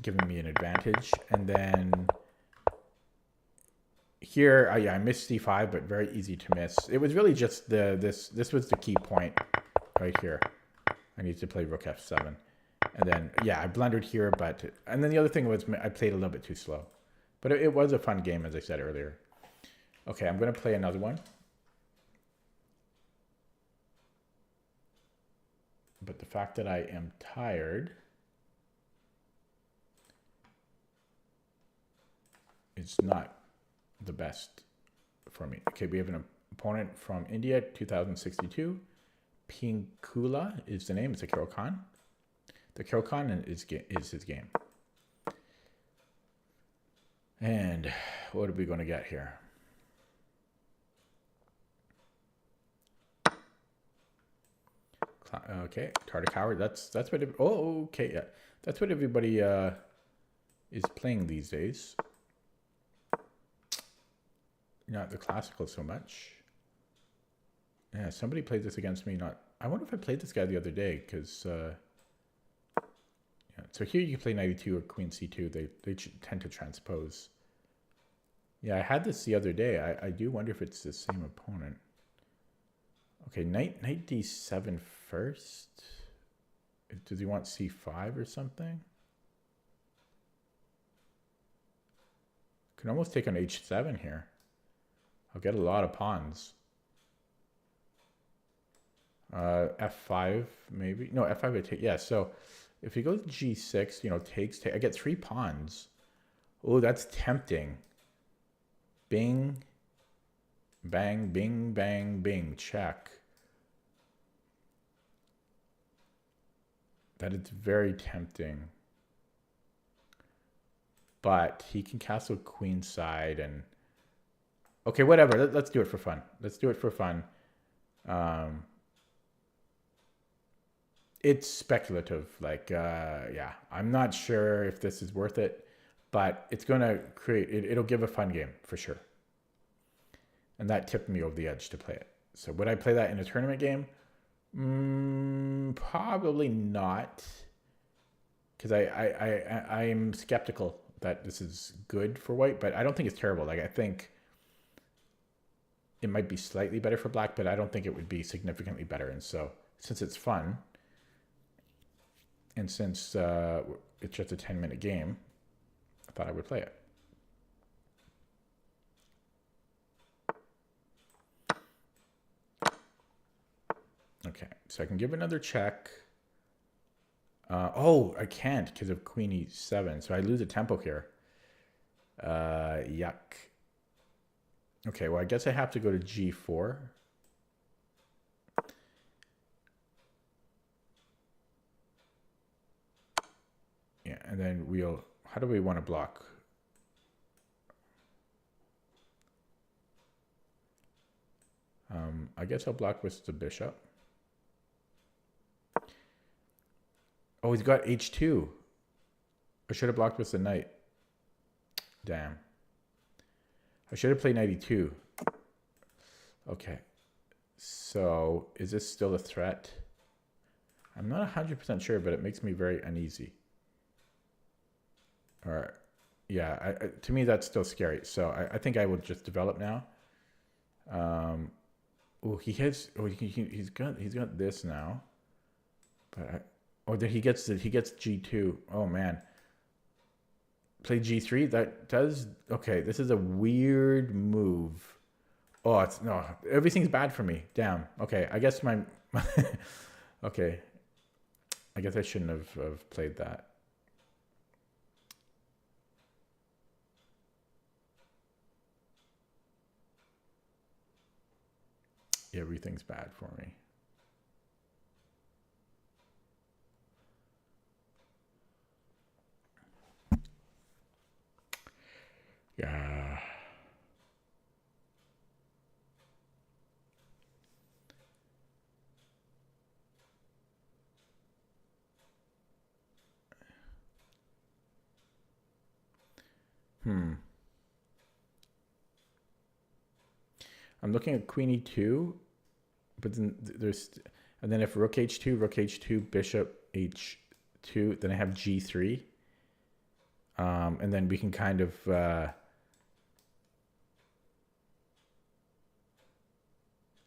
giving me an advantage. And then here, I missed c5, but very easy to miss. It was really just this was the key point right here. I need to play rook f7. And then, yeah, I blundered here, and then the other thing was I played a little bit too slow. But it was a fun game, as I said earlier. Okay, I'm going to play another one. But the fact that I am tired is not the best for me. Okay, we have an opponent from India, 2062. Pinkula is the name. It's a Carol Khan. The Carol Khan is his game. And what are we going to get here? Okay, Tartar Coward. That's what. Okay, yeah, that's what everybody is playing these days. Not the classical so much. Yeah, somebody played this against me. I wonder if I played this guy the other day because. Yeah, so here you can play 92 or Queen C2. They tend to transpose. Yeah, I had this the other day. I do wonder if it's the same opponent. Okay, knight d7 first. Does he want c5 or something? Can almost take on h7 here. I'll get a lot of pawns. F5 maybe. No, F5 I take. Yeah, so if he goes G6, you know, takes, I get 3 pawns. Oh, that's tempting. Bing, bang, bing, bang, bing, check. That is very tempting. But he can castle queenside and... Okay, whatever. Let's do it for fun. Let's do it for fun. It's speculative. Like, yeah, I'm not sure if this is worth it, but it's going to create... It'll give a fun game for sure. And that tipped me over the edge to play it. So would I play that in a tournament game? Probably not. Because I'm skeptical that this is good for white, but I don't think it's terrible. Like, I think it might be slightly better for black, but I don't think it would be significantly better. And so since it's fun, and since it's just a 10-minute game, I thought I would play it. Okay, so I can give another check. Oh, I can't because of queen e7, so I lose a tempo here. Yuck. Okay, well, I guess I have to go to g4. Yeah, and then we'll... How do we want to block? I guess I'll block with the bishop. Oh, he's got h2. I should have blocked with the knight. Damn. I should have played knight e2. Okay. So, is this still a threat? I'm not 100% sure, but it makes me very uneasy. Or, yeah, to me that's still scary. So I think I will just develop now. Oh, he has. Oh, he's got this now. But then he gets g2. Oh man. Play g3. That does. Okay, this is a weird move. Oh, it's no. Everything's bad for me. Damn. Okay, I guess my. Okay. I guess I shouldn't have played that. Everything's bad for me. Yeah. I'm looking at queen e2, but then there's, and then if rook h2, bishop h2, then I have g3. And then we can kind of,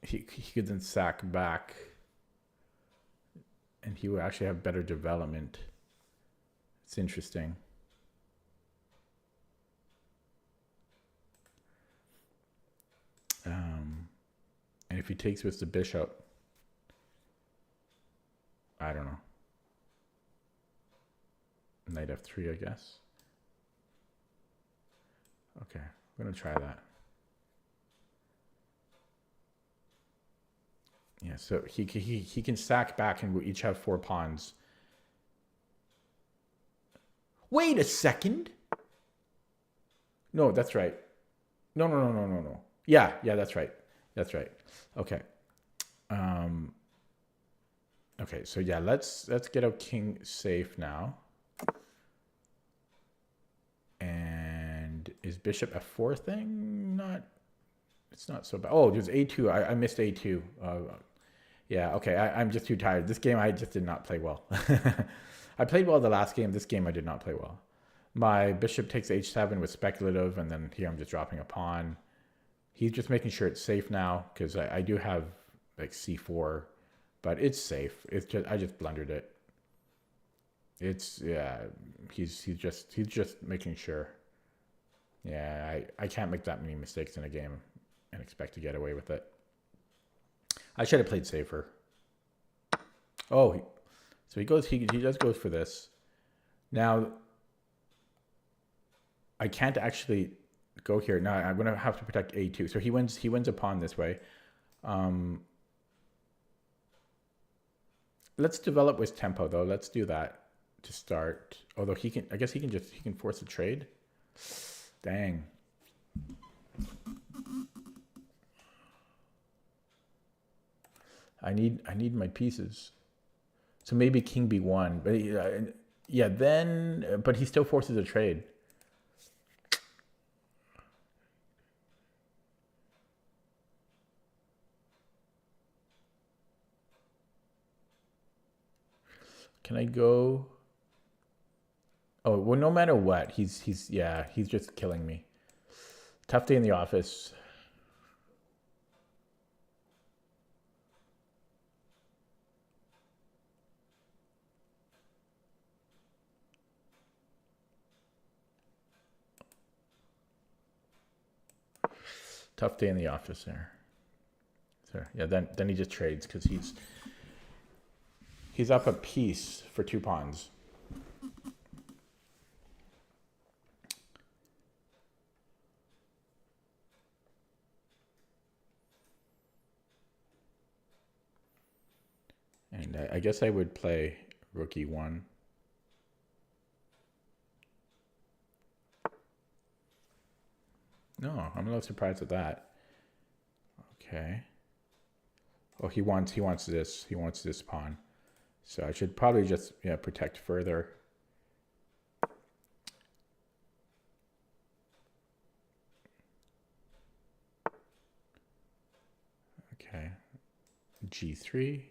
he could then sack back, and he will actually have better development. It's interesting. And if he takes with the bishop, I don't know. Knight f3, I guess. Okay, I'm going to try that. Yeah, so he can stack back and we each have 4 pawns. Wait a second. No, that's right. No. Yeah, that's right. That's right. Okay. Okay, so yeah, let's get our king safe now. And is bishop f4 thing not? It's not so bad. Oh, there's a2. I missed a2. Yeah, okay. I'm just too tired. This game I just did not play well. I played well the last game. This game I did not play well. My bishop takes h7 with speculative, and then here I'm just dropping a pawn. He's just making sure it's safe now because I do have like c4, but it's safe. It's just I just blundered it. It's yeah. He's just making sure. Yeah, I can't make that many mistakes in a game and expect to get away with it. I should have played safer. Oh, so he goes. He does go for this. Now I can't actually go here. Now I'm gonna have to protect A2. So he wins. He wins a pawn this way. Let's develop with tempo though. Let's do that to start. Although he can, I guess he can force a trade. Dang. I need my pieces. So maybe king b1, but yeah, then, but he still forces a trade. Can I go? Oh, well, no matter what, he's just killing me. Tough day in the office. Tough day in the office there. So yeah, then he just trades because he's up a piece for 2 pawns. And I guess I would play rook e1. No, I'm a little surprised at that. Okay. Oh, he wants this. He wants this pawn. So I should probably just protect further. Okay. G3.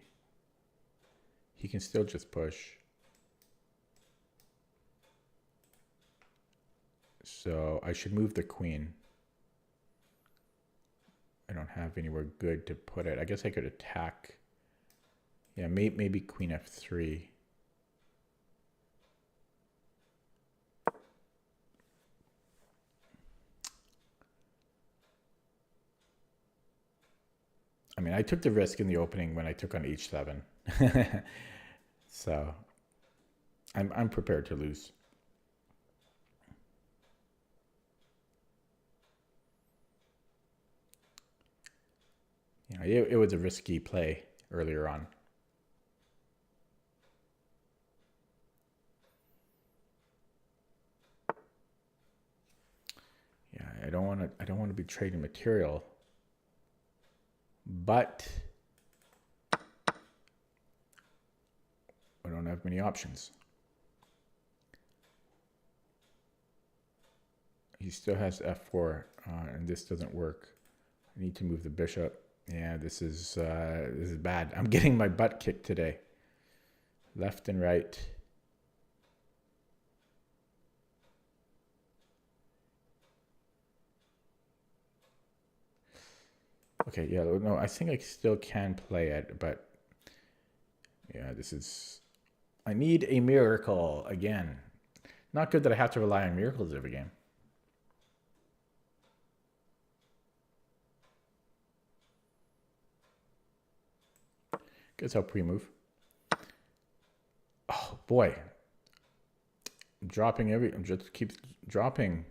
He can still just push. So I should move the queen. I don't have anywhere good to put it. I guess I could attack. Yeah, maybe queen f3. I mean, I took the risk in the opening when I took on h7. So I'm prepared to lose. You know, it was a risky play earlier on. Yeah, I don't want to be trading material, but I don't have many options. He still has f4, and this doesn't work. I need to move the bishop. Yeah, this is bad. I'm getting my butt kicked today. Left and right. Okay, yeah, no, I think I still can play it, but yeah, this is... I need a miracle again. Not good that I have to rely on miracles every game. Guess I'll pre-move. Oh boy, I'm dropping I'm just keep dropping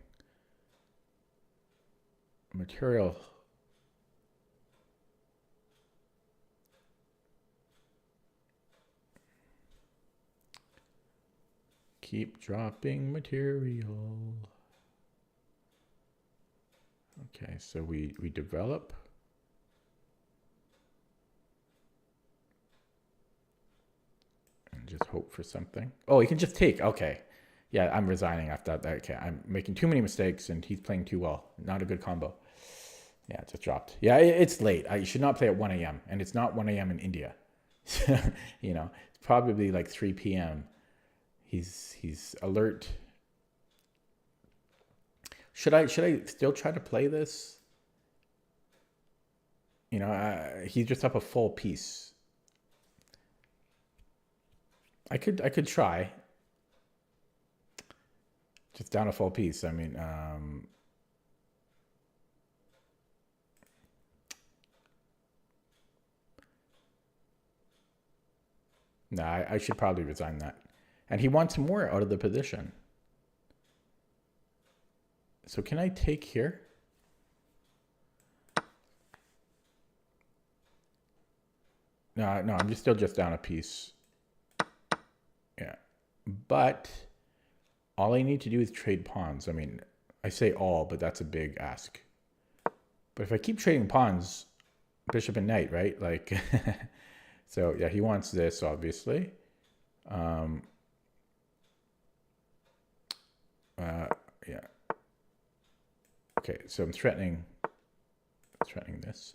material. Keep dropping material. Okay, so we develop. And just hope for something. Oh, he can just take. Okay. Yeah, I'm resigning after that. Okay, I'm making too many mistakes and he's playing too well. Not a good combo. Yeah, it just dropped. Yeah, it's late. You should not play at 1 a.m. And it's not 1 a.m. in India. You know, it's probably like 3 p.m. He's alert. Should I still try to play this? You know, he's just up a full piece. I could try. Just down a full piece. I mean, nah, I should probably resign that. And he wants more out of the position. So can I take here? No, I'm just still just down a piece. Yeah. But all I need to do is trade pawns. I mean, I say all, but that's a big ask. But if I keep trading pawns, bishop and knight, right? Like, so yeah, he wants this, obviously. Yeah. Okay, so I'm threatening this.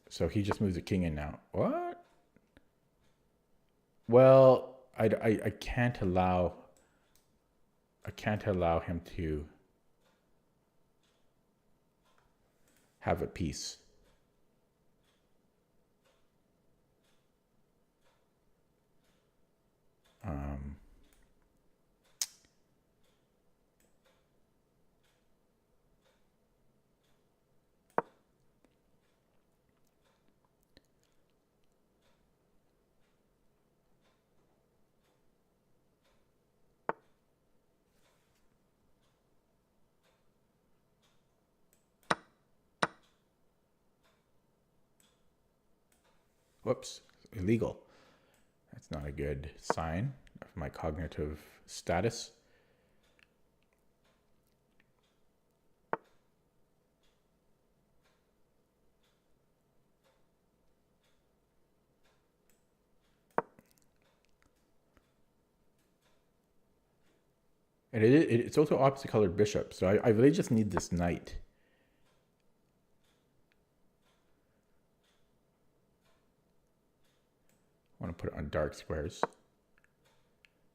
So he just moves the king in now. What? Well, I can't allow him to have a piece. Whoops, illegal. That's not a good sign of my cognitive status. And it's also opposite colored bishop, so I really just need this knight. I want to put it on dark squares.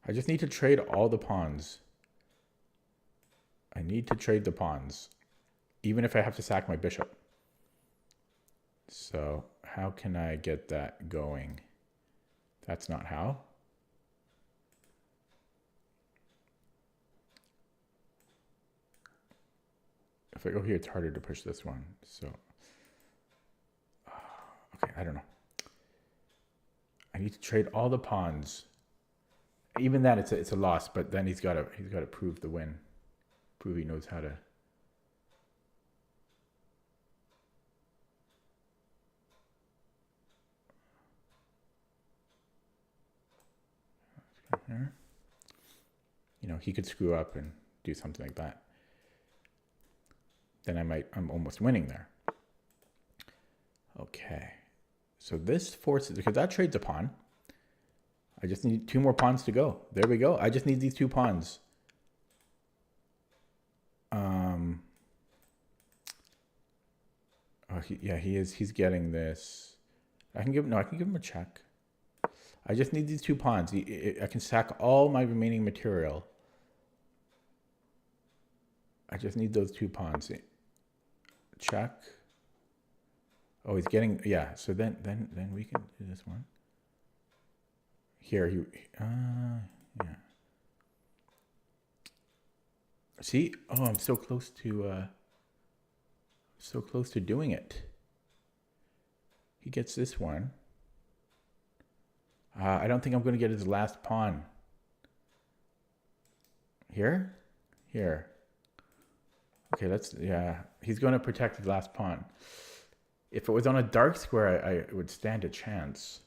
I just need to trade all the pawns. I need to trade the pawns, even if I have to sack my bishop. So how can I get that going? That's not how. If I go here, it's harder to push this one. So, okay, I don't know. I need to trade all the pawns. Even that, it's a loss. But then he's got to prove the win. Prove he knows how to. You know, he could screw up and do something like that. Then I'm almost winning there. Okay. So this forces, because that trades a pawn. I just need 2 more pawns to go. There we go. I just need these 2 pawns. Oh, he's getting this. I can give him a check. I just need these 2 pawns. I can sack all my remaining material. I just need those 2 pawns. Check. Oh, he's getting, yeah. So then we can do this one. Here, yeah. See? Oh, I'm so close to doing it. He gets this one. I don't think I'm going to get his last pawn. Here? Here. Okay, yeah. He's going to protect his last pawn. If it was on a dark square, I would stand a chance.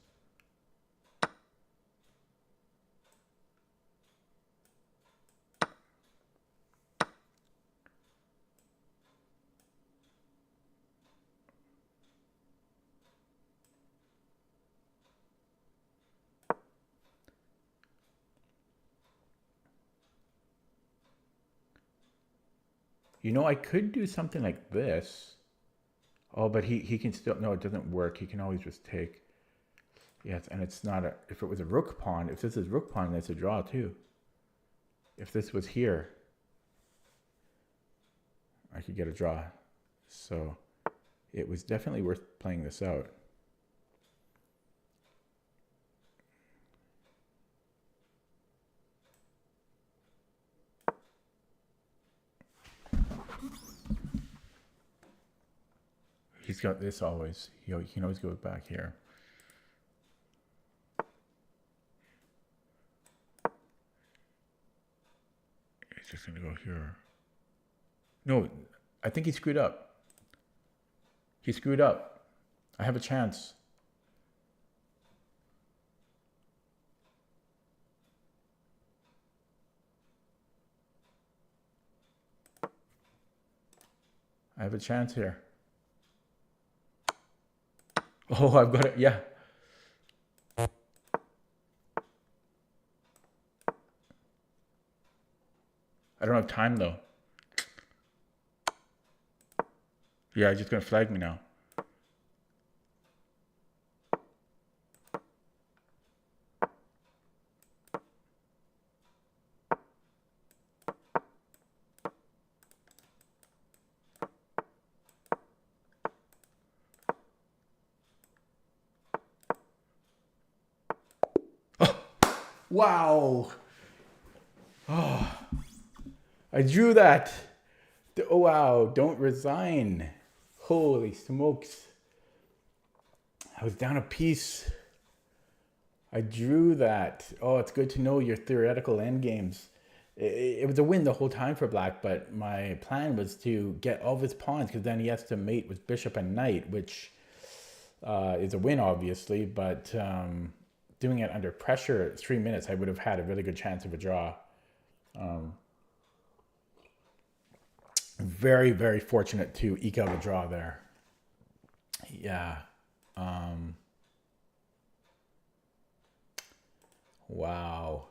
You know, I could do something like this. Oh, but he can still, no, it doesn't work. He can always just take. Yes, and it's not a, if it was a rook pawn, if this is rook pawn, that's a draw too. If this was here, I could get a draw. So it was definitely worth playing this out. got this always. He can always go back here. He's just going to go here. No, I think he screwed up. He screwed up. I have a chance. I have a chance here. Oh, I've got it. Yeah. I don't have time though. Yeah, it's just gonna flag me now. Wow. Oh, I drew that. Oh, wow. Don't resign. Holy smokes. I was down a piece. I drew that. Oh, it's good to know your theoretical end games. It was a win the whole time for black, but my plan was to get all of his pawns because then he has to mate with bishop and knight, which is a win, obviously, but doing it under pressure at 3 minutes, I would have had a really good chance of a draw. Very, very fortunate to eke out a draw there. Yeah. Wow.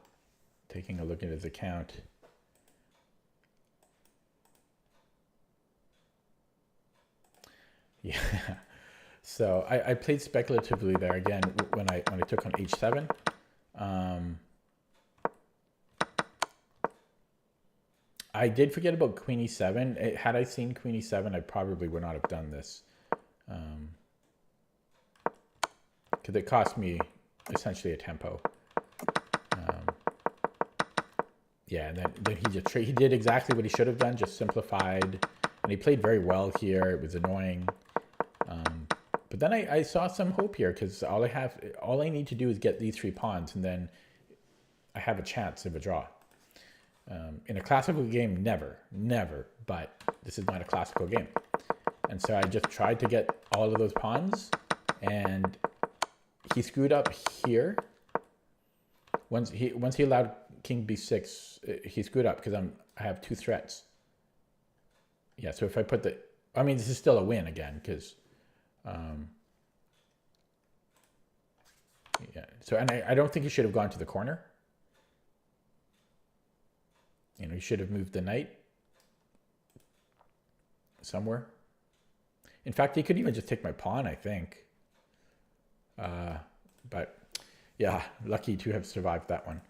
Taking a look at his account. Yeah. So I played speculatively there again when I took on h7. I did forget about queen e7. Had I seen queen e7, I probably would not have done this. Because it cost me essentially a tempo. Yeah, and then he did exactly what he should have done, just simplified. And he played very well here. It was annoying. But then I saw some hope here because all I need to do is get these 3 pawns and then I have a chance of a draw. In a classical game, never, but this is not a classical game. And so I just tried to get all of those pawns and he screwed up here. Once he allowed king b6, he screwed up because I have 2 threats. Yeah, so if I put this is still a win again because yeah. So, and I don't think he should have gone to the corner. You know, he should have moved the knight somewhere. In fact, he could even just take my pawn, I think. But yeah, lucky to have survived that one.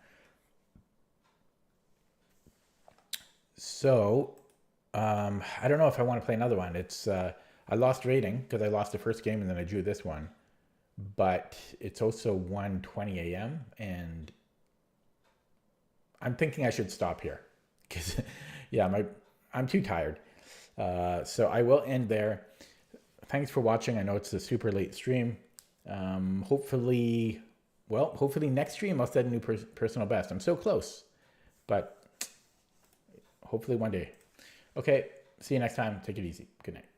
So, I don't know if I want to play another one. It's I lost rating because I lost the first game and then I drew this one. But it's also 1:20 a.m. and I'm thinking I should stop here because yeah, I'm too tired. So I will end there. Thanks for watching. I know it's a super late stream. Hopefully next stream I'll set a new personal best. I'm so close, but hopefully one day. Okay, see you next time. Take it easy. Good night.